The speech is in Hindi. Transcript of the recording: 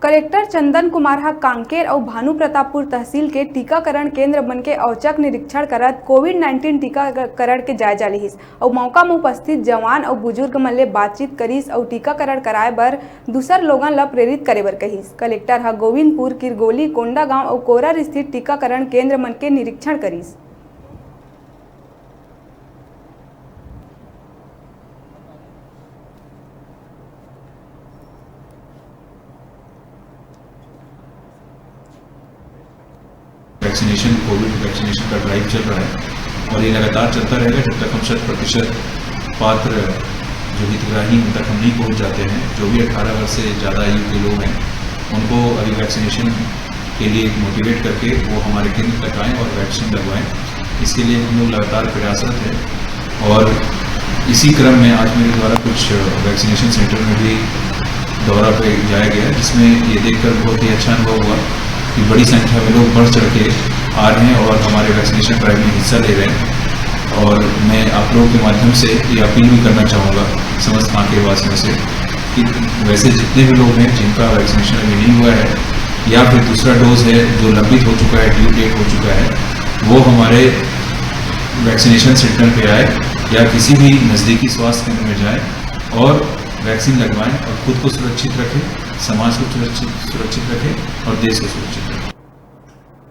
कलेक्टर चंदन कुमार हा कांकेर और भानु प्रतापपुर तहसील के टीकाकरण केंद्र मन के औचक निरीक्षण करत कोविड-19 टीकाकरण के जायजा लिहिस और मौका में उपस्थित जवान और बुजुर्ग मन ले बातचीत करिस और टीकाकरण कराए बर दूसर लोगन ला प्रेरित करे बर कहिस। कलेक्टर हा गोविंदपुर, किरगोली, कोंडागांव और कोरर स्थित टीकाकरण केंद्र मन के निरीक्षण करिस। वैक्सीनेशन, कोविड वैक्सीनेशन का ड्राइव चल रहा है और ये लगातार चलता रहेगा जब तक हम 100% पात्र जो हितग्राही उन तक हम नहीं पहुंच जाते हैं। जो भी 18 वर्ष से ज़्यादा आयु के लोग हैं उनको अभी वैक्सीनेशन के लिए मोटिवेट करके वो हमारे केंद्र तक आएँ और वैक्सीन लगवाएं। इसके लिए हम लोग लगातार प्रयासरत हैं और इसी क्रम में आज मेरे द्वारा कुछ वैक्सीनेशन सेंटर में भी दौरा पे जाया गया, जिसमें ये देखकर बहुत ही अच्छा अनुभव हुआ कि बड़ी संख्या में लोग बढ़ चढ़ के आ रहे हैं और हमारे वैक्सीनेशन ड्राइव में हिस्सा ले रहे हैं। और मैं आप लोगों के माध्यम से ये अपील भी करना चाहूँगा समस्त कांकेर वासियों से कि वैसे जितने भी लोग हैं जिनका वैक्सीनेशन अभी नहीं हुआ है या फिर दूसरा डोज है जो लंबित हो चुका है, ड्यू डेट हो चुका है, वो हमारे वैक्सीनेशन सेंटर पे आए या किसी भी नज़दीकी स्वास्थ्य केंद्र में जाए और वैक्सीन लगवाएं और खुद को सुरक्षित रखें, समाज को सुरक्षित रखें और देश को सुरक्षित रखें।